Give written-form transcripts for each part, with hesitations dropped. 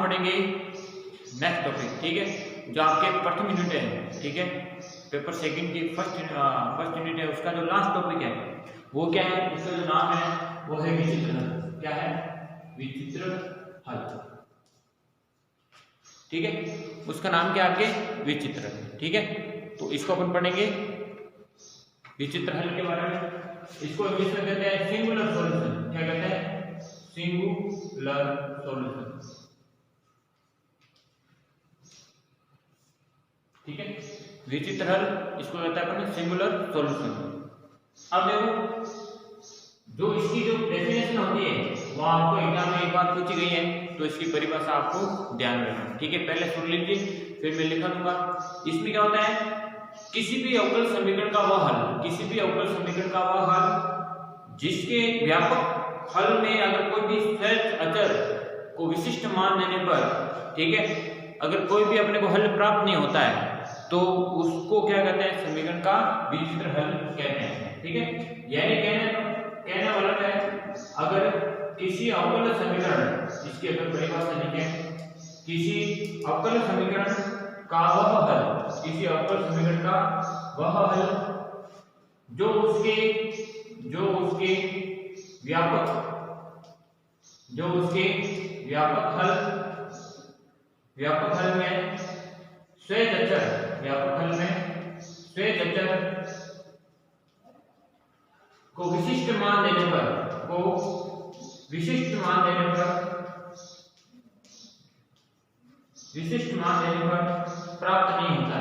पढ़ेंगे next topic, ठीक है, जो आपके प्रथम यूनिट है, ठीक है, पेपर सेकंड की फर्स्ट यूनिट है, उसका जो लास्ट टॉपिक है वो क्या है, उसका जो नाम है वो है विचित्र हल। क्या है? विचित्र हल, ठीक है, उसका नाम क्या आपके विचित्र हल, ठीक है। तो इसको अपन पढ़ेंगे विचित्र हल के बारे में। इसको इंग्लिश में कहते हैं सिंगुलर सॉल्यूशन। क्या कहते हैं? सिंगुलर सॉल्यूशन, ठीक है। विचित्र हल इसको कहता है अपन सिंगुलर सॉल्यूशन। अब देखो, जो इसकी जो डेफिनेशन होती है वो आपको एग्जाम में एक बार पूछी गई है, तो इसकी परिभाषा आपको ध्यान रखना, ठीक है। पहले सुन लीजिए, फिर मैं लिखा दूंगा। इसमें क्या होता है? किसी भी अवकल समीकरण का वह हल, किसी भी अवकल समीकरण का वह हल जिसके व्यापक हल में अगर कोई भी सहज अचर को विशिष्ट मान देने पर, ठीक है, अगर कोई भी अपने को हल प्राप्त नहीं होता है तो उसको क्या कहते हैं? समीकरण का विचित्र हल कहते हैं, ठीक है। यानी कहने वाला है, अगर किसी अवकल समीकरण, इसकी अगर परिभाषा लिखें, किसी अवकल समीकरण का वह हल, किसी अवकल समीकरण का वह हल जो उसके व्यापक हल में सहज अचर, व्यापक हल में सहज अचर को विशिष्ट मान देने पर प्राप्त नहीं होता,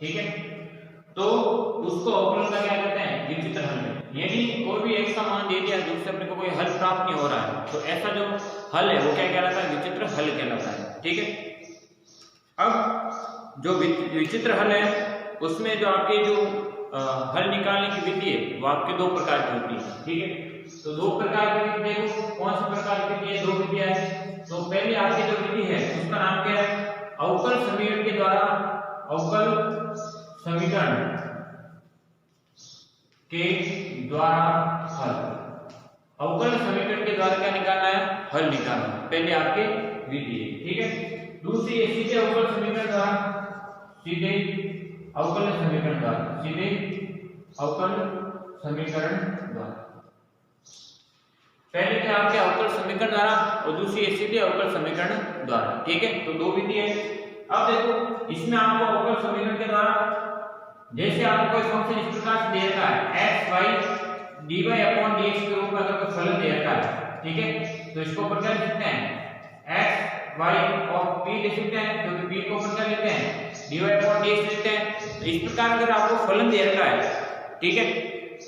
ठीक है। तो उसको अवकलन का क्या कहते हैं? विचित्र हल में। यदि कोई भी एक सा मान दे दिया जिससे अपने को कोई हल प्राप्त नहीं हो रहा है, तो ऐसा जो हल है वो क्या कहलाता है? विचित्र हल कहलाता है, ठीक है। अब जो विचित्र हल है उसमें जो आपके जो हल निकालने की विधि है वो आपके दो प्रकार की होती है, ठीक है। तो दो प्रकार की विधि देखो, कौन सी प्रकार की विधि है? दो विधियां हैं। तो पहले आपकी जो विधि है उसका नाम क्या है? अवकल समीकरण के द्वारा, अवकल समीकरण के द्वारा हल। अवकल समीकरण के द्वारा क्या निकालना है? हल निकालना, पहले आपके विधि है, ठीक है। दूसरी है सीधे अवकल समीकरण द्वारा, सीधे अवकल समीकरण द्वारा, सीधे अवकल समीकरण द्वारा। पहले क्या आपके अवकल समीकरण द्वारा और दूसरी है सीधे अवकल समीकरण द्वारा, ठीक है। तो दो विधि है। अब देखो, इसमें आपको अवकल समीकरण के द्वारा, जैसे आपको कोई फंक्शन इस प्रकार से दे रखा है x y dy upon dx के रूप में अगर कोई फलन दे रखा है, ठीक है, तो इसको अपन क्या लिख सकते हैं? x y और p लिख सकते हैं, क्योंकि p को अपन क्या लिखते हैं? dy अपॉन dx लिखते हैं। तो इस प्रकार अगर आपको फलन दे रखा है, ठीक है,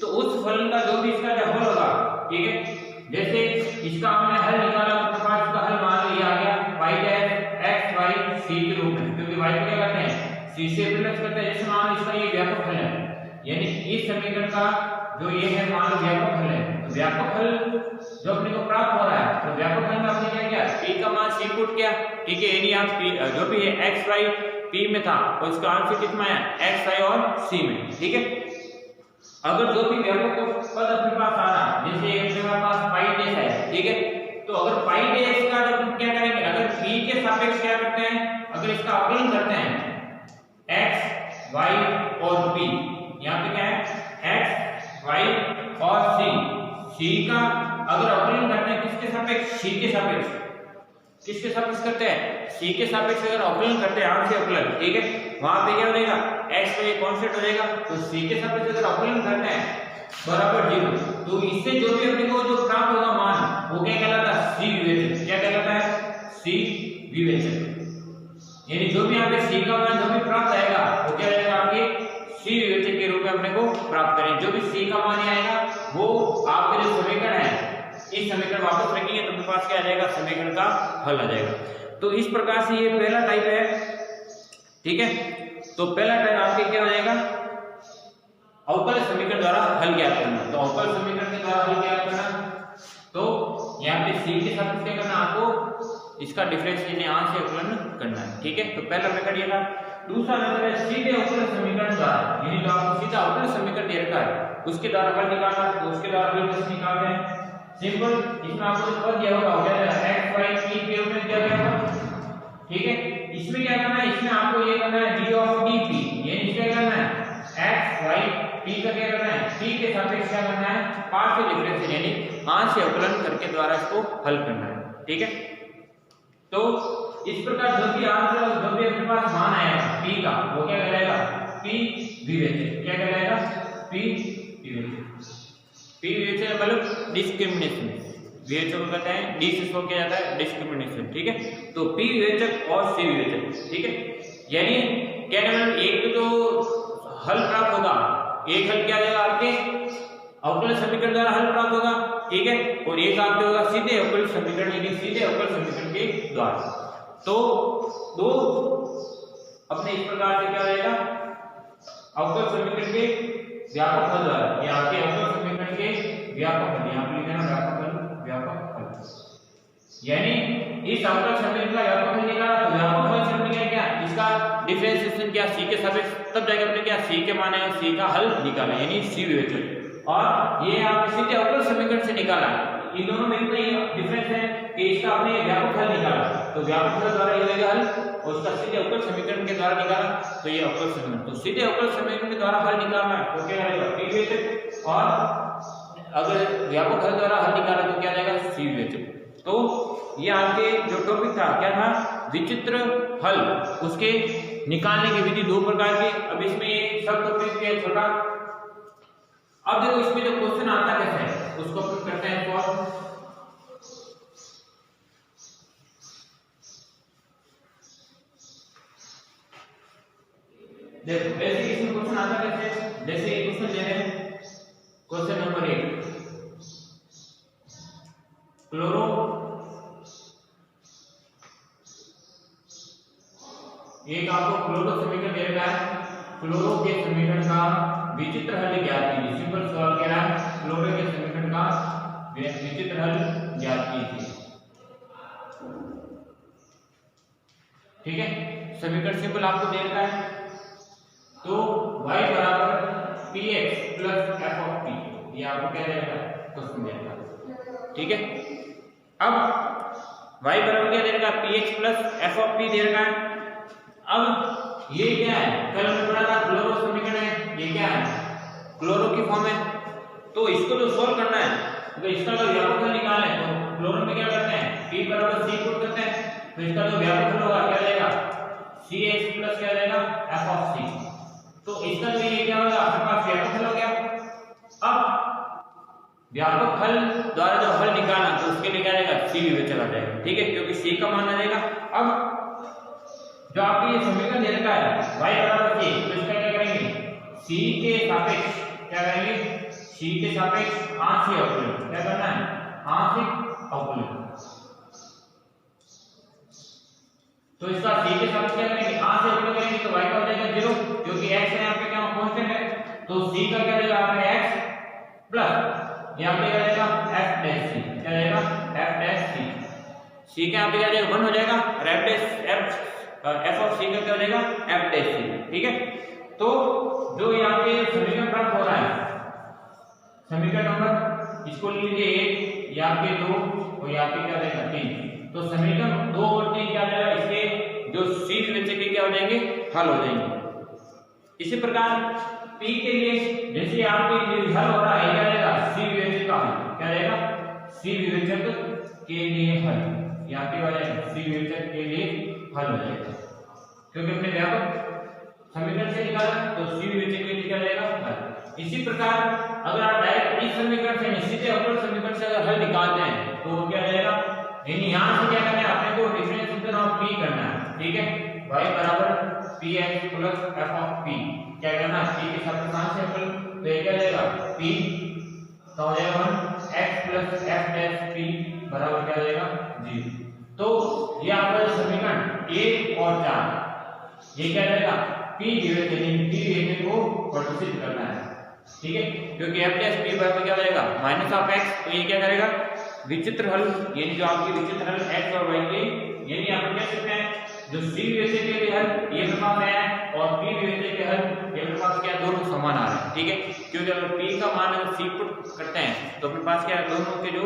तो उस फलन का जो भी इसका हल होगा, ठीक है, जैसे इसका हमने हल निकाला तो प्रकार इसका हल मान लिया गया y dash x y c के रूप में, क्योंकि y को क्या करते हैं? c से प्लस करते हैं। जैसे मान इसका ये व्यापक हल है, यानी इस समीकरण का जो ये है मान लो व्यापक हल है, तो व्यापक हल जो अपने को प्राप्त हो रहा है, तो व्यापक हल में आपने क्या किया? p का मान c पुट किया, ठीक है। यानी आप p जो भी है x y p में था और इसका आंसर कितना है? x y और c में, ठीक है। अगर जो भी व्यापक पद अपने पास आ रहा, जैसे मेरे पास पाई डैश है, ठीक है, तो अगर पाई डैश का जब क्या करेंगे? अगर p के सापेक्ष क्या करते हैं? अगर इसका अवकलन करते हैं x y और p, यहाँ पे क्या है? x y और c का अगर अवकलन करते हैं किसके सापेक्ष? c के सापेक्ष। किसके सापेक्ष करते हैं? c के सापेक्ष अगर अवकलन करते हैं, आंशिक अवकलन, ठीक है, वहां पे क्या हो जाएगा? x y कांस्टेंट हो जाएगा। तो c के सापेक्ष अगर अवकलन करते हैं बराबर 0, तो इससे जो भी अपने को जो प्राप्त होगा मान वो क्या कहलाता है? c विवेचन। क्या कहलाता है? c विवेचन। यानी जो भी यहाँ पे c का मान जो भी प्राप्त आएगा वो क्या रहेगा? आपके c विवेचन के रूप में अपने को प्राप्त करें। जो भी c का मान आएगा वो आपके जो समीकरण है, इस समीकरण वापस रखेंगे तो अपने पास क्या आ जाएगा? समीकरण का हल आ जाएगा। तो इस प्रकार से ये पहला टाइप है, ठीक है। तो पहला टाइप आपके क्या हो जाएगा? अवकल समीकरण द्वारा हल ज्ञात करना। तो अवकल समीकरण के द्वारा हल ज्ञात करना, तो यहाँ पे c के सापेक्ष क्या करना? आपको इसका डिफरेंस यानी आंशिक अवकलन करना है, ठीक है। तो पहला मेथड ये था। दूसरा मेथड है सीधे अवकल समीकरण द्वारा, यानी जो आपको सीधा अवकल समीकरण दे रखा है उसके द्वारा हल निकालना, तो उसके द्वारा हल कैसे निकालते हैं? सिंपल, इसमें आपको पद दिया होगा, हो जाएगा x y t के रूप में दिया गया होगा, ठीक है। इसमें क्या करना है? इसमें आपको ये करना है d ऑफ dp, ये क्या करना है? x y t का क्या करना है? t के सापेक्ष क्या करना है? पार्शियल डिफरेंशियल यानी आंशिक अवकलन करके द्वारा इसको हल करना है, ठीक है। तो इस प्रकार जो भी आंसर जो भी अपने पास मान आएगा p का, वो क्या कहलाएगा? p विवेचन। क्या कहलाएगा? p विवेचन। p विवेचन मतलब डिस्क्रिमिनेशन, विवेचन कहते हैं डी से शो किया जाता है डिस्क्रिमिनेशन, ठीक है। तो p विवेचक और c विवेचक, ठीक है। यानी क्या मतलब एक तो हल प्राप्त होगा, एक हल क्या जाएगा आपके अवकल समीकरण द्वारा हल प्राप्त होगा, ठीक है, और एक आपके होगा सीधे अवकल समीकरण यानी सीधे अवकल समीकरण के द्वारा। तो दो अपने इस प्रकार से क्या रहेगा? अवकल समीकरण के व्यापक हल द्वारा, या आपके अवकल समीकरण के व्यापक हल, यहां पे लिखना है व्यापक हल, यानी इस अवकल समीकरण का व्यापक हल निकाला, तो व्यापक हल समीकरण क्या? इसका डिफरेंशिएशन क्या? c के सापेक्ष, तब जाकर हमने क्या c के मान है c का हल निकाला यानी c विवेचन। और ये आप सीधे अवकल समीकरण से निकाला, इन दोनों में इतना ही डिफरेंस है कि इसका आपने व्यापक हल निकाला, तो व्यापक हल द्वारा ये होगा हल, और उसका सीधे अवकल समीकरण के द्वारा निकाला तो ये अवकल समीकरण। तो सीधे अवकल समीकरण के द्वारा हल निकालना है तो क्या आएगा? p विवेचक, और अगर व्यापक हल द्वारा हल निकाला तो क्या आएगा? c विवेचक। तो ये आपके जो टॉपिक था क्या था? विचित्र हल, उसके निकालने की विधि दो प्रकार की। अब इसमें ये सब टॉपिक के छोटा, अब देखो इसमें जो क्वेश्चन आता कैसे है उसको अपन करते हैं सॉल्व। देखो ऐसे इसमें क्वेश्चन आता कैसे, जैसे ये क्वेश्चन ले रहे हैं, क्वेश्चन नंबर 1, क्लोरो एक आपको क्लोरो समीकरण दे रखा है, क्लोरो के समीकरण का विचित्र हल ज्ञात कीजिए। सिंपल सवाल कह रहा है क्लोरो के समीकरण का विचित्र हल ज्ञात कीजिए, ठीक है। समीकरण सिंपल आपको दे रखा है, तो y बराबर px plus f of p, ये आपको क्या देगा? क्वेश्चन दे रखा है, ठीक है। अब y बराबर क्या दे रखा? px plus f of p दे रखा है। अब ये क्या है? कल हमने पढ़ा था क्लोरो समीकरण है, ये क्या है? क्लोरो की फॉर्म है, तो इसको जो सोल्व करना है, तो इसका जो व्यापक हल निकालना है, तो क्लोरो में क्या करते हैं? p बराबर c पुट करते हैं, तो इसका जो व्यापक हल होगा क्या जाएगा? cx प्लस क्या जाएगा? f of c। तो इसका जो ये क्या होगा? आपके पास व्यापक हल हो गया। अब व्यापक हल द्वारा जो हल निकालना, तो उसके लिए क्या जाएगा? c विवेचक आ जाएगा, ठीक है, क्योंकि c का मान आ जाएगा। अब जो आपके ये समीकरण दे रखा है y बराबर c, तो इसका क्या करेंगे? c के सापेक्ष क्या करेंगे? c के सापेक्ष आंशिक अवकलन, क्या करना है? आंशिक अवकलन। तो इसका c के सापेक्ष क्या करेंगे? आंशिक अवकलन करेंगे, तो y का हो जाएगा 0, क्योंकि x है यहाँ पे क्या कांस्टेंट है, तो c का क्या जाएगा? आपका x प्लस यहाँ पे क्या जाएगा? f डैश c, क्या जाएगा? f डैश c, c के यहाँ पे क्या जाएगा? 1 हो जाएगा, और f dash f of c का क्या हो जाएगा? f डैश c, ठीक है। तो जो यहाँ पे समीकरण प्राप्त हो रहा है, समीकरण नंबर इसको ले लीजिए 1, यहाँ पे 2, और यहाँ पे क्या जाएगा? 3। तो समीकरण 2 और 3 क्या जाएगा? इसके जो c विवेचक के क्या हो जाएंगे? हल हो जाएंगे। इसी प्रकार p के लिए जैसे आपके हल हो रहा है, क्या जाएगा? c विवेचक का हल, क्या जाएगा? c विवेचक के लिए हल, यहाँ पे आ जाएगा c विवेचक के लिए हल हो जाएगा, क्योंकि हमने व्यापक समीकरण से निकाला, तो c विवेचक के लिए क्या जाएगा? हल। इसी प्रकार अगर आप डायरेक्ट इस समीकरण से सीधे अवकल समीकरण से अगर हल निकालते हैं, तो वो क्या जाएगा? यानी यहाँ से क्या करना है? अपने को डिफरेंशिएशन ऑफ p करना है, ठीक है। y बराबर px plus f of p, क्या करना है? p के साथ कहां से अवकल, तो ये क्या जाएगा? p तो हो जाएगा 1 x plus f dash p बराबर क्या जाएगा? 0। तो ये आपका समीकरण 1 और 4, ये क्या जाएगा? p विवेचन को प्रदर्शित करना है, ठीक है, क्योंकि f डैश p बराबर क्या जाएगा? माइनस ऑफ x, तो ये क्या करेगा? विचित्र हल, यानी जो आपकी विचित्र हल x और y के, यानी आप कह सकते हैं जो c विवेचक के लिए हल ये प्रकार है समान आ रहा है, ठीक है, क्योंकि अगर P का मान अगर C पुट करते हैं तो अपने पास क्या है, दोनों के जो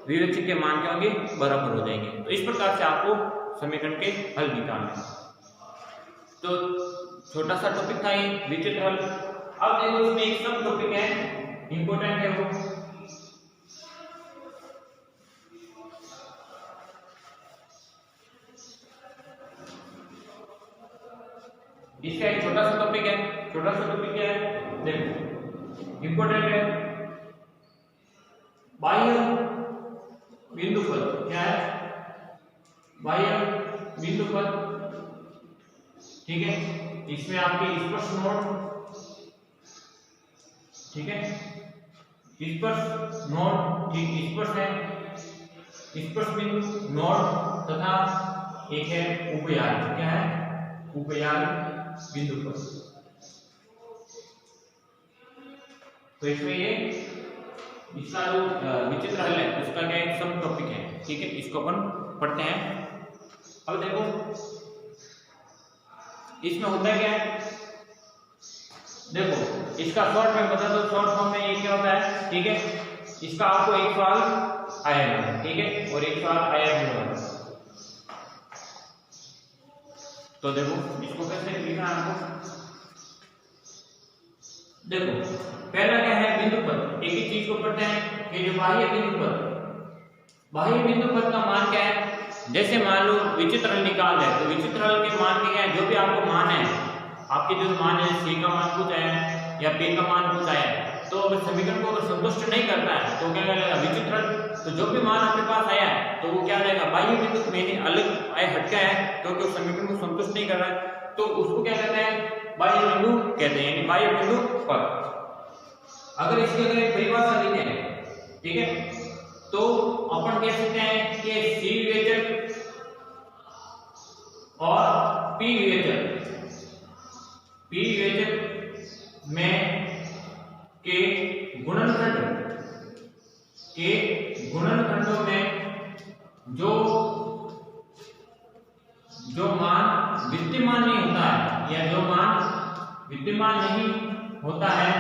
विवेचक के मान क्या होंगे, बराबर हो जाएंगे। तो इस प्रकार से आपको समीकरण के हल निकालने हैं। तो छोटा सा टॉपिक था ये विचित्र हल। अब देखो इसमें एक सब टॉपिक है, इंपॉर्टेंट है वो, इसका एक छोटा सा टॉपिक है। छोटा सा टॉपिक क्या है, देखो इंपॉर्टेंट है, बाह्य बिंदुपद। क्या है, बाह्य बिंदुपद, ठीक है। इसमें आपके स्पर्श नोड, ठीक है, स्पर्श नोड, ठीक, स्पर्श है, स्पर्श बिंदु नोड तथा एक है उपयाल। क्या है, उपयाल बिंदुपद। तो इसमें ये इसका जो विचित्र हल है उसका क्या एक सब टॉपिक है, ठीक है, इसको अपन पढ़ते हैं। अब देखो इसमें होता है क्या है, देखो इसका शॉर्ट में बता दो, शॉर्ट फॉर्म में ये क्या होता है, ठीक है, इसका आपको एक सवाल आएगा, ठीक है, और एक सवाल आया होगा। तो देखो इसको कैसे लिखना है आपको, देखो पहला क्या है, बिंदुपद। एक ही चीज को पढ़ते हैं कि जो बाह्य बिंदुपद, बाह्य बिंदुपद का मान क्या है, जैसे मान लो विचित्र हल निकाल है, तो विचित्र हल के मान क्या है, जो भी आपको मान है, आपके जो मान है, C का मान कुछ आया है या P का मान कुछ आया है, तो अगर समीकरण को अगर संतुष्ट नहीं करता है तो क्या करेगा, विचित्र हल, तो जो भी मान आपके पास आया है तो वो क्या रहेगा, बाह्य बिंदु में अलग आया, हटका है, क्योंकि उस समीकरण को संतुष्ट नहीं कर रहा है, तो उसको क्या कहते हैं, बाह्य बिंदु कहते हैं, यानी बाह्य बिंदु पद। अगर इसकी अगर एक परिभाषा लिखें, ठीक है, तो अपन कह सकते हैं कि C विवेचक और P विवेचक में के गुणनखंडों में जो मान विद्यमान नहीं होता है या जो मान विद्यमान नहीं होता है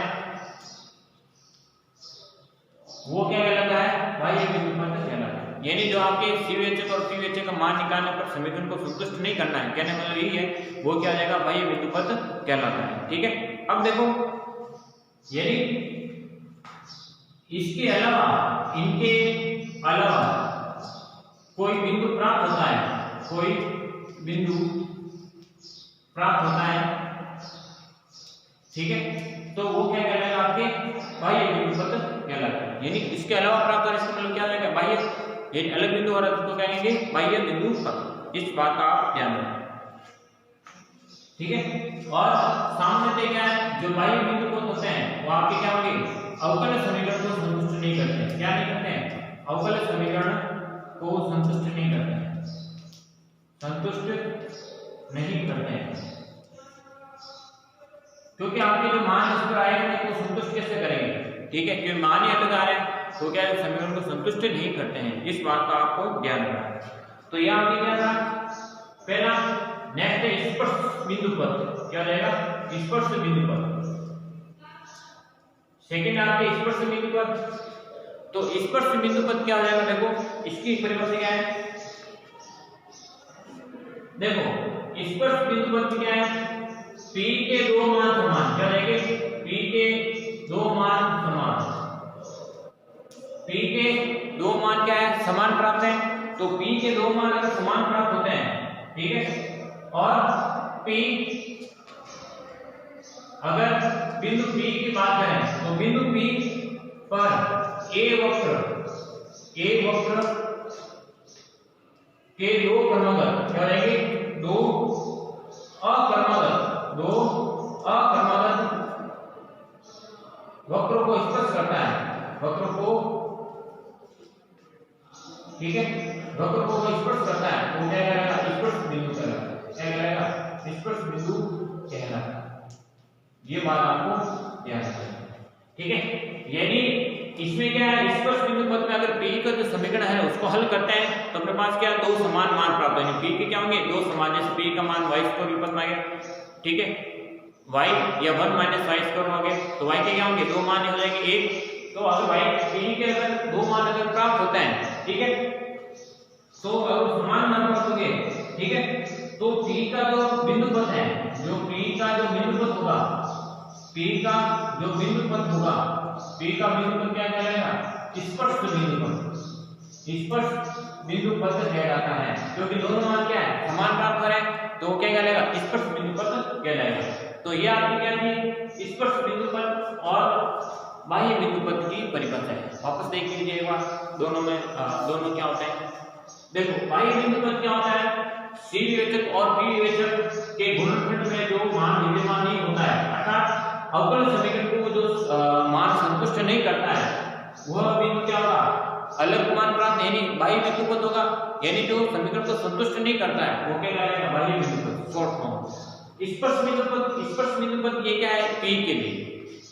वो क्या कहलाता है, बाह्य बिंदुपद कहलाता है। यानी जो आपके C विवेचक और P विवेचक का मान निकालने पर समीकरण को संतुष्ट नहीं करना है, कहने मतलब यही है, वो क्या आ जाएगा, बाह्य बिंदुपद कहलाता है, ठीक है। अब देखो यदि इसके अलावा, इनके अलावा कोई बिंदु प्राप्त होता है, कोई बिंदु प्राप्त होता है, ठीक है, तो वो क्या कहलाएगा, आपके बाह्य बिंदुपद कहलाता है। यानी इसके अलावा प्राप्त होने से मतलब क्या आएगा, बाह्य, यदि अलग बिंदु हो रहा है तो क्या कहेंगे, बाह्य बिंदुपद। इस बात का आप ध्यान रखें, ठीक है। और सामने से क्या है, जो बाह्य बिंदुपद होते हैं वो आपके क्या होंगे, अवकल समीकरण को संतुष्ट नहीं करते हैं। क्या नहीं करते हैं, अवकल समीकरण को संतुष्ट नहीं करते हैं, संतुष्ट नहीं करते हैं, क्योंकि आपके जो मान इस पर आएंगे तो संतुष्ट कैसे करेंगे, ठीक है, क्योंकि मान ही अलग आ रहे हैं तो क्या है, समीकरण को संतुष्ट नहीं करते हैं। इस बात का आपको ध्यान रखना है। तो यह आपके क्या था, पहला, नेक्स्ट है स्पर्श बिंदुपद। क्या रहेगा, स्पर्श बिंदुपद। सेकंड आपके स्पर्श बिंदुपद। तो स्पर्श बिंदुपद क्या हो जाएगा, देखो इसकी परिभाषा क्या है, देखो स्पर्श बिंदुपद क्या है, P के दो मान समान। क्या रहेंगे, P के दो मान समान, P के दो मान क्या है, समान प्राप्त है। तो P के दो मान अगर समान प्राप्त होते हैं, ठीक है, और P अगर बिंदु P की बात करें तो बिंदु P पर A वक्र के दो क्रमागत क्या रहेंगे, दो अक्रमागत वक्रों को स्पर्श करता है, वक्रों को, ठीक है, वक्रों को स्पर्श करता है, वो क्या कहलाएगा, स्पर्श बिंदु कहलाएगा। क्या कहलाएगा, स्पर्श बिंदु कहलाएगा। ये बात आपको ध्यान रखना, ठीक है। यानी इसमें क्या है, स्पर्श बिंदु पद में अगर P का जो समीकरण है उसको हल करते हैं तो अपने पास क्या, दो समान मान प्राप्त होंगे। P के क्या होंगे, दो समान, जैसे P का मान y² पद में आ गया, ठीक है, y या 1 माइनस वाई स्क्वायर होंगे तो y के क्या होंगे दो मान हो जाएंगे 1। तो अगर y p के अगर दो मान अगर प्राप्त होता है, ठीक है, तो अगर समान मान प्राप्त होंगे, ठीक है, तो p का जो बिंदु पथ है, जो p का जो बिंदु पथ होगा, p का जो बिंदु पथ होगा, p का बिंदु पथ क्या कहलाएगा? स्पर्श बिंदु पथ। स्पर्श बिंदु पथ कहलाता है, क्योंकि दोनों मान क्या है समान प्राप्त हो रहे हैं, तो क्या कहलाएगा? स्पर्श बिंदु पथ कहलाएगा। तो ये आपकी क्या थी? स्पर्श बिंदु पथ और बाह्य बिंदु पथ की परिभाषा है। वापस देख लीजिए एक बार, दोनों में दोनों क्या होते हैं। देखो बाह्य बिंदु पथ क्या होता है? C विवेचक और P विवेचक के गुणनखंड में जो मान विद्यमान नहीं होता है, अर्थात अवकल समीकरण को जो मान संतुष्ट नहीं करता है, वह बिंदु क्या होगा? अलग मान प्राप्त यानी बाह्य बिंदु पथ होगा, यानी जो समीकरण को संतुष्ट नहीं करता है वो कहलाएगा बाह्य बिंदु पथ, शॉर्ट फॉर्म। स्पर्श बिंदु पथ ये क्या है? P के लिए।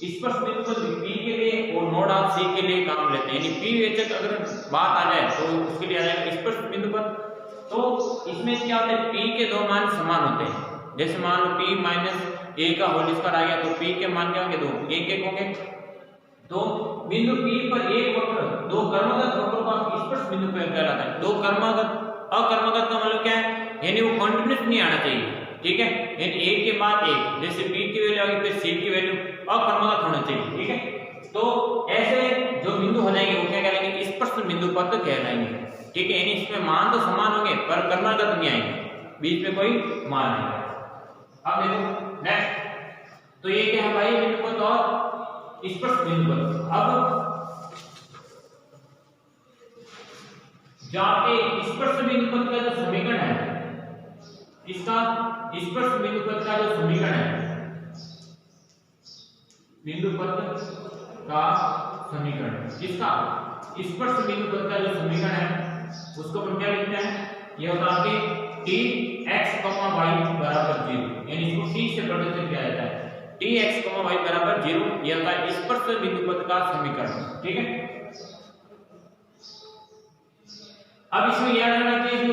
स्पर्श बिंदु पथ P के लिए और नोड ऑफ C के लिए काम लेते हैं, यानी P विवेचक अगर बात आ जाए तो उसके लिए आ जाएगा स्पर्श बिंदु पथ। तो इसमें क्या होता है? P के दो मान समान होते हैं, जैसे मान लो P माइनस a का होल स्क्वायर आ गया तो P के मान क्या होंगे? दो, एक एक होंगे। तो बिंदु P पर एक वक्र दो कर्मगत वक्रों का स्पर्श बिंदु कहलाता है। दो कर्मगत, अकर्मगत का मतलब क्या है? यानी वो कंटीन्यूअस नहीं आना चाहिए, ठीक है, यानी एक के बाद एक, जैसे P की वैल्यू आ गई फिर C की वैल्यू अकर्मगत होना चाहिए, ठीक है। तो ऐसे जो बिंदु हो जाएंगे वो क्या कहलाएंगे? स्पर्श बिंदु पथ कहलाएंगे, ठीक है, यानी इसमें मान तो समान होंगे पर कर्मगत नहीं आएंगे, बीच में कोई मान नहीं आएगा। अब देखो नेक्स्ट, तो ये क्या है? बाह्य बिंदु पथ और स्पर्श बिंदु पथ। अब जहां पे स्पर्श बिंदु पथ का जो समीकरण है, इसका स्पर्श बिंदु पथ का जो समीकरण है, बिंदु पथ का समीकरण, इसका स्पर्श बिंदु पथ का जो समीकरण है उसको हम क्या लिखते हैं? ये होता है कि tx, y बराबर 0, यानी इसको t से प्रदर्शित किया जाता है। tx, y बराबर 0 यह होता है स्पर्श बिंदु पथ का समीकरण, ठीक है। अब इसमें याद रखना चाहिए जो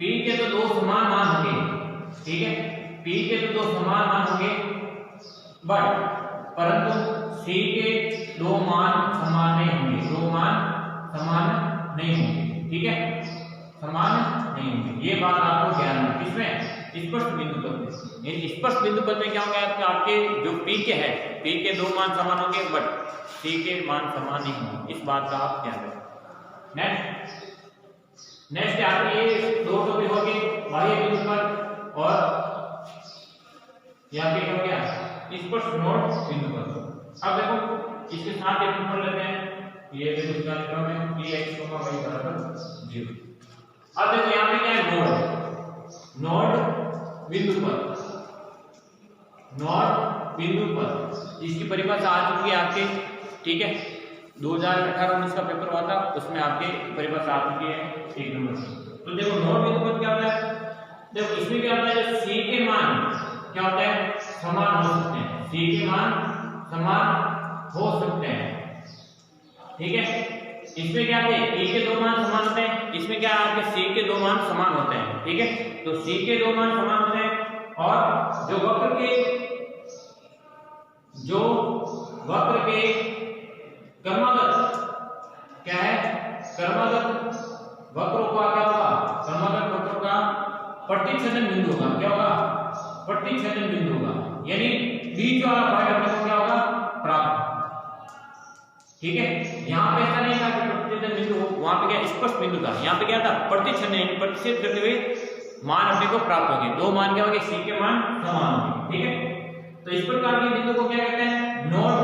P के तो दो समान मान होंगे, ठीक है, P के तो दो समान मान होंगे, बट परंतु C के दो मान समान नहीं होंगे, दो मान समान नहीं होंगे, ठीक है, समान नहीं होंगे। ये बात आपको ध्यान रखना। किसमें? स्पर्श बिंदु पथ में। यानी स्पर्श बिंदु पथ में क्या होगा? आपके जो P के है, P के दो मान समान होंगे बट C के मान समान नहीं होंगे, इस बात का आप ध्यान रखें। नेक्स्ट आपके ये दो टॉपिक हो गए, बाह्य बिंदु पथ और यहाँ पे हो गया स्पर्श नोड बिंदु पथ। अब देखो इसके साथ एक पढ़ लेते हैं, ये देखो इसका क्रम है tx, y बराबर 0। अब देखो यहाँ पे क्या है? नोड बिंदु पथ, नोड बिंदु पथ, इसकी परिभाषा आ चुकी है आपके, ठीक है, 2018-19 का पेपर हुआ था उसमें आपके परिभाषा आ चुकी है 1 नंबर। तो देखो नोड बिंदु पथ क्या होता है? देखो इसमें क्या होता है? C के मान क्या होता है? समान हो सकते हैं, C के मान समान हो सकते हैं, ठीक है। इसमें क्या है? P के दो मान समान होते हैं, इसमें क्या है? आपके C के दो मान समान होते हैं, ठीक है। तो C के दो मान समान होते हैं और जो वक्र के कर्मगत क्या है? कर्मगत वक्रों का क्या होगा? कर्मगत वक्रों का प्रतिच्छेदन बिंदु होगा, क्या होगा? प्रतिच्छेदन बिंदु होगा, यानी बीच वाला भाग अपने को क्या होगा? प्राप्त, ठीक है। यहाँ पे ऐसा नहीं था कि प्रतिच्छेदन बिंदु हो, वहां पे क्या स्पर्श बिंदु था, यहाँ पे क्या था? प्रतिच्छेदन, प्रतिच्छेद करते हुए मान अपने को प्राप्त होंगे, दो मान क्या होंगे? C के मान समान होंगे, ठीक है। तो इस प्रकार के बिंदु को क्या कहते हैं? नोड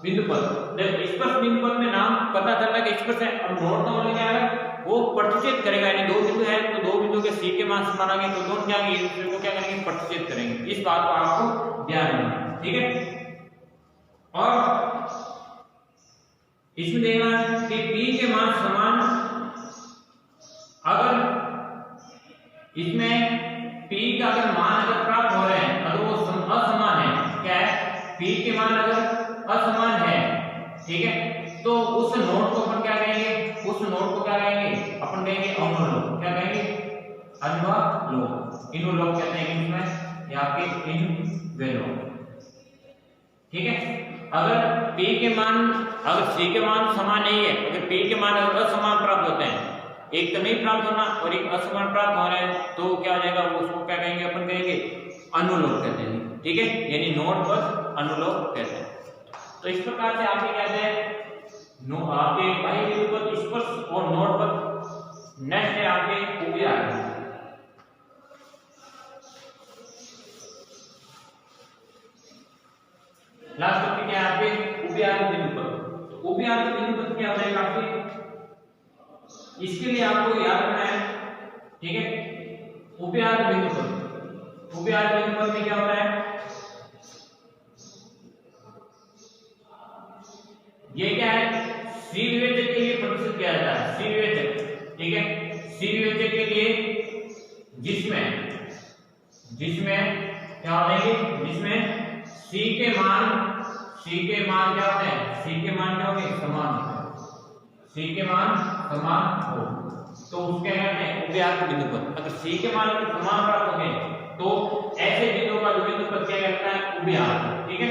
बिंदु पथ। देखो स्पर्श बिंदु पथ में नाम पता चल रहा है कि स्पर्श है, अब नोड का मतलब क्या है? वो प्रतिच्छेद करेगा, यानी दो बिंदु है तो दो बिंदु के C के मान समान आएंगे तो दोनों क्या एक दूसरे को क्या करेंगे? प्रतिच्छेद करेंगे, इस बात को आपको ध्यान रखना, ठीक है। और इसमें देखना कि P के मान समान, अगर इसमें P का अगर मान अगर प्राप्त हो रहे हैं अगर वो असमान है, क्या है? P के मान अगर असमान है, ठीक है, तो उस नोड को अपन क्या कहेंगे? उस नोड को क्या कहेंगे? अपन कहेंगे अनुलोम, क्या कहेंगे? अनुलोम, इनुलोम कहते हैं इंग्लिश में, ये आपके इन वैल्यू, ठीक है। अगर p के मान, अगर c के मान समान नहीं है, अगर p के मान असमान प्राप्त होते हैं, एक तो नहीं प्राप्त होना और एक असमान प्राप्त हो रहे हैं, तो क्या हो जाएगा, वो उसको क्या कहेंगे, अपन कहेंगे अनुलोप कहते हैं, ठीक है, यानी नोड पर अनुलोप कहते हैं। तो इस प्रकार से आपके कहते हैं आपके बाह्य बिंदु पर स्पर्श और नोड पर। नेक्स्ट है आपके उभयआर्क। लास्ट टॉपिक है आपके उभयआर्क बिंदु पर। तो उभयआर्क बिंदु पर क्या हो जाएगा आपके, इसके लिए आपको याद रखना है, ठीक है, उभयआर्क बिंदु पर, उभयआर्क बिंदु पर क्या होता है, ये क्या है, सी विवेचक के लिए प्रदर्शित किया जाता है, सी विवेचक, ठीक है, सी विवेचक के लिए जिसमें क्या होते हैं, जिसमें सी के मान क्या होते हैं, सी के मान क्या होंगे, समान होते हैं, सी के मान समान हो, तो उसके कहते हैं उभयआर्क बिंदु पर। अगर सी के मान अगर समान प्राप्त होंगे तो ऐसे बिंदुओं का बिंदु पर क्या कहता है, उभयआर्क, ठीक है।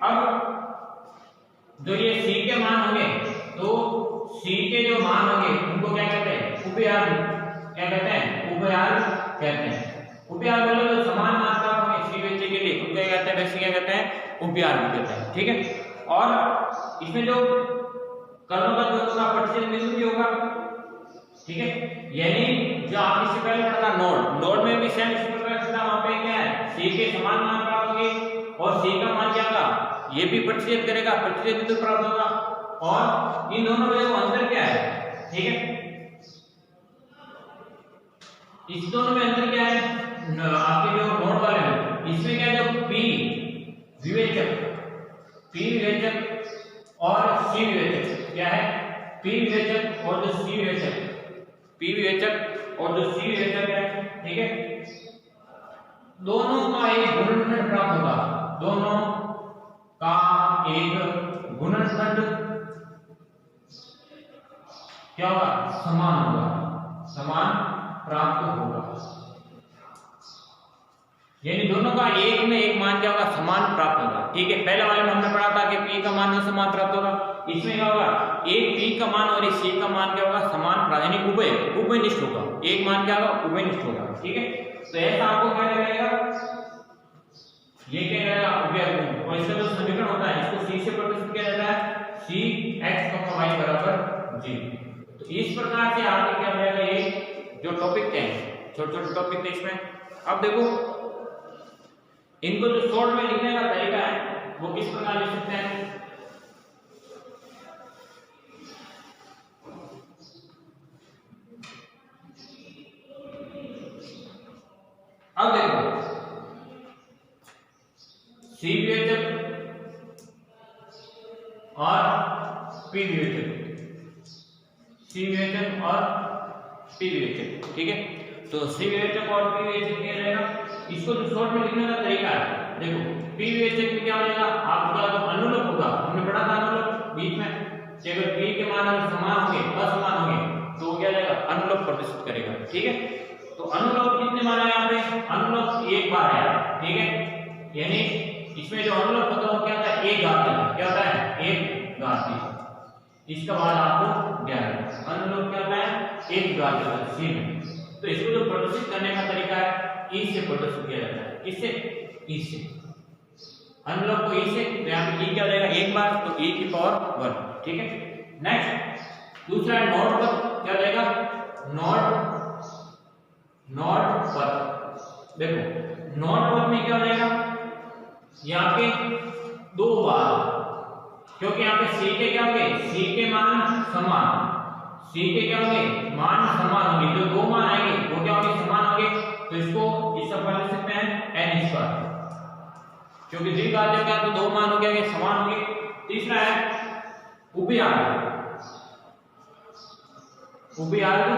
अब जो ये c के मान होंगे, तो c के जो मान होंगे उनको क्या कहते हैं, उभयआर्क, क्या कहते हैं, उभयआर्क कहते हैं। उभयआर्क मतलब जो समान मात्रा होंगे c विवेचक के लिए उनको क्या कहते हैं, वैसे क्या कहते हैं, उभयआर्क कहते हैं, ठीक है। और इसमें जो कर्णों का प्रतिच्छेद बिंदु भी होगा, ठीक है, यानी जो आपने इससे पहले पढ़ा था नोड में भी सेम इस प्रकार से वहां पे क्या है, c के समान मान प्राप्त होंगे और c का मान क्या होगा, ये भी प्रतिच्छेद करेगा, प्रतिच्छेद बिंदु प्राप्त होगा, और इन दोनों में जो अंतर क्या है, ठीक है, इस दोनों में अंतर क्या है, आपके जो नोड वाले हैं इसमें क्या है, जो p विवेचक और c विवेचक क्या है, p विवेचक और जो c विवेचक, p विवेचक और जो c विवेचक है, ठीक है, दोनों का एक गुणनखंड प्राप्त होगा, दोनों का एक गुणनखंड क्या होगा, समान होगा, समान प्राप्त होगा, यानी दोनों का एक में एक मान क्या होगा, समान प्राप्त होगा, ठीक है। पहले वाले में हमने पढ़ा था कि p का मान समान प्राप्त होगा, इसमें क्या होगा, एक p का मान और एक c का मान क्या होगा, समान, यानी उभयनिष्ठ होगा, एक मान क्या होगा, उभयनिष्ठ होगा, ठीक है। तो ऐसा आपको क्या लगेगा, ये क्या रहेगा, उभयआर्क। और इसका जो समीकरण होता है इसको c से प्रदर्शित किया जाता है, c x, y बराबर g। तो इस प्रकार से आपके क्या हो जाएगा, ये जो टॉपिक थे, छोटे छोटे टॉपिक थे इसमें। अब देखो इनको जो शॉर्ट में लिखने का तरीका है वो किस प्रकार लिख सकते हैं, अब देखो सी विवेचक और पी विवेचक, सी विवेचक और पी विवेचक, ठीक है। तो सी विवेचक और पी विवेचक क्या रहेगा, इसको जो शॉर्ट में लिखने का तरीका है, देखो पी विवेचक में क्या हो जाएगा, आपका जो अनुलोप होगा, हमने पढ़ा था अनुलोप बीच में, कि अगर पी के मान अगर समान होंगे, असमान होंगे, तो क्या जाएगा, अनुलोप प्रदर्शित करेगा, ठीक है। तो अनुलोप कितने बार है, यहाँ पे अनुलोप एक बार है, ठीक है, यानी इसमें जो अनुलोप होता है वो क्या होता है, एक घाती, क्या होता है, एक घाती। इसका बाद आपको ध्यान रखना, अनुलोप क्या होता है, एक घाती होता है सी में। तो इसको जो प्रदर्शित करने का तरीका है, ई से प्रदर्शित किया जाता है, किससे, ई से, अनुलोप को ई से, तो यहाँ पे ई क्या हो जाएगा, एक बार, तो ई की पावर 1, ठीक है। नेक्स्ट दूसरा है नोड पर, क्या हो जाएगा, नोड पर, देखो नोड पर में क्या हो जाएगा, यहाँ पे दो बार, क्योंकि यहाँ पे सी के क्या होंगे, सी के मान समान, सी के क्या होंगे, मान समान होंगे, जो दो मान आएंगे वो क्या होंगे, समान होंगे, तो इसको इस सब लिख सकते हैं n स्क्वायर, क्योंकि द्विघात का तो दो मान हो गए, समान होंगे। तीसरा है उभयआर्क, उभयआर्क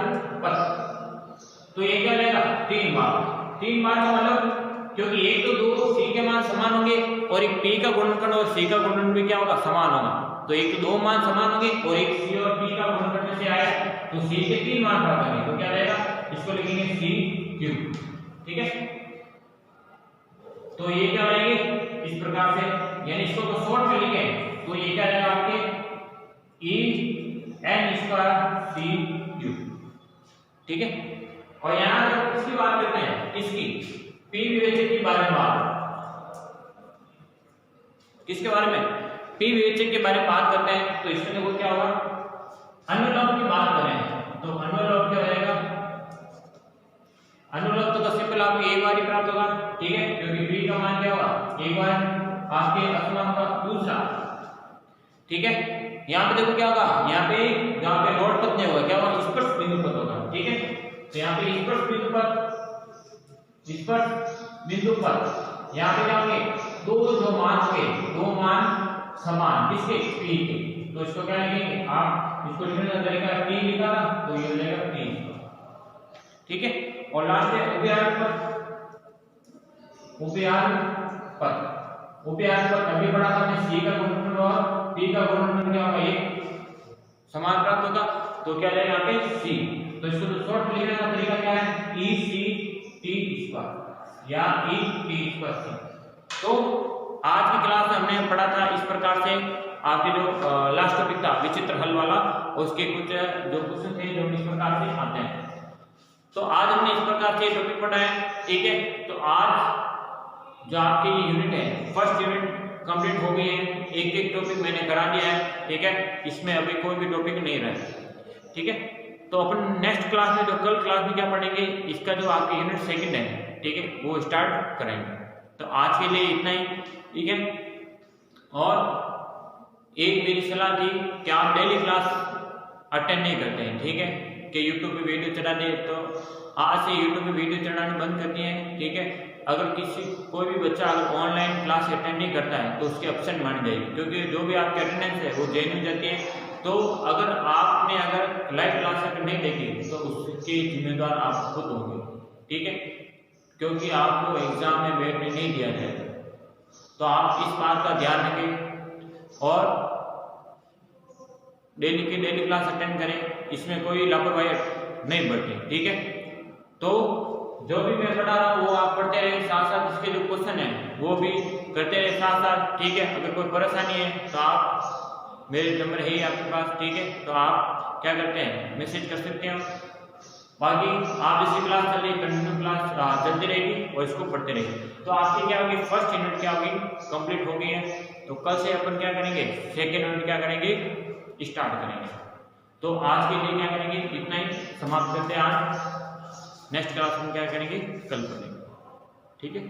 पर, तो ये क्या रहेगा, तीन बार का मतलब, क्योंकि एक तो दो सी के मान समान होंगे और एक पी का गुणनखंड और सी का गुणनखंड भी क्या होगा, समान होगा, तो एक तो दो मान समान होंगे और एक सी और पी का गुणनखंड में से आया, तो सी के तीन मान प्राप्त होंगे, तो क्या रहेगा, इसको लिखेंगे सी क्यूब, ठीक है। तो ये क्या हो जाएंगे इस प्रकार से, यानी इसको तो शॉर्ट में लिखे तो ये क्या रहेगा आपके E N square C U, ठीक है। और यहां जब इसकी बात करते हैं, इसकी पी विवेचक के बारे में किसके बारे में, पी विवेचक के बारे में बात करते हैं। तो इसमें देखो क्या होगा, अनुलोम की बात करें तो अनुलोम क्या हो जाएगा, अनुलोम तो सिंपल आपको एक बार ही प्राप्त होगा, ठीक है, क्योंकि पी का मान क्या होगा एक बार आपके असमान का दूसरा, ठीक है। यहाँ पे देखो क्या होगा, यहाँ पे जहाँ पे नोड पद नहीं होगा क्या होगा, स्पर्श बिंदु पद होगा, ठीक है। तो यहाँ पे स्पर्श बिंदु पद यहाँ पे क्या होंगे, दो जो मान होंगे, दो मान समान किसके, पी के, तो इसको क्या लिखेंगे आप, इसको लिखने का तरीका पी लिखा था तो ये मिलेगा पी, ठीक है। और लास्ट है उभयार्क पद अभी पढ़ा था हमने, सी का गुणनफल और पी का गुणनफल क्या होगा, एक समान प्राप्त होगा, तो क्या जाएगा यहाँ पे सी। तो इसको तो शॉर्ट लिखने का तरीका क्या है, ई सी टी स्क्वायर या ई टी स्क्वायर सी। तो आज की क्लास में हमने पढ़ा था इस प्रकार से, आपके जो लास्ट टॉपिक था विचित्र हल वाला, उसके कुछ जो क्वेश्चन थे जो इस प्रकार से आते हैं। तो आज हमने इस प्रकार से टॉपिक पढ़ा है, ठीक है। तो आज जो आपकी यूनिट है, फर्स्ट यूनिट कंप्लीट हो गई है, एक एक टॉपिक मैंने करा दिया है, ठीक है। इसमें अभी कोई भी टॉपिक नहीं रहा, ठीक है। तो अपन नेक्स्ट क्लास में, जो कल क्लास में क्या पढ़ेंगे, इसका जो आपकी यूनिट सेकंड है, ठीक है, वो स्टार्ट करेंगे। तो आज के लिए इतना ही, ठीक है। और एक मेरी सलाह थी कि आप डेली क्लास अटेंड नहीं करते हैं, ठीक है, कि यूट्यूब पे वीडियो चढ़ा दे, तो आज से यूट्यूब पे वीडियो चढ़ाने बंद कर दिए हैं, ठीक है। अगर कोई भी बच्चा अगर ऑनलाइन क्लास अटेंड नहीं करता है तो उसकी एब्सेंट मानी जाएगी, क्योंकि जो भी आपकी अटेंडेंस है वो जेन हो जाती है। तो अगर आपने अगर लाइव क्लास अगर नहीं देखी तो उसके जिम्मेदार आप खुद होंगे, ठीक है, क्योंकि आपको एग्जाम में बैठने नहीं दिया जाएगा। तो आप इस बात का ध्यान रखें और डेली की डेली क्लास अटेंड करें, इसमें कोई लापरवाही नहीं बरतें, ठीक है। तो जो भी मैं पढ़ा रहा हूँ वो आप पढ़ते रहे, साथ साथ इसके जो क्वेश्चन है वो भी करते रहे साथ साथ, ठीक है। अगर कोई परेशानी है तो आप, मेरे नंबर है ही आपके पास, ठीक है, तो आप क्या करते हैं मैसेज कर सकते हैं। बाकी आप जैसी क्लास चल रही, कंटिन्यू क्लास चलती रहेगी और इसको पढ़ते रहेंगे। तो आपकी क्या होगी, फर्स्ट यूनिट क्या होगी, कंप्लीट हो गई है। तो कल से अपन क्या करेंगे, सेकेंड यूनिट क्या करेंगे, स्टार्ट करेंगे। तो आज के लिए क्या करेंगे, इतना ही समाप्त करते हैं आज। नेक्स्ट क्लास में क्या करेंगे, कल करेंगे, ठीक है।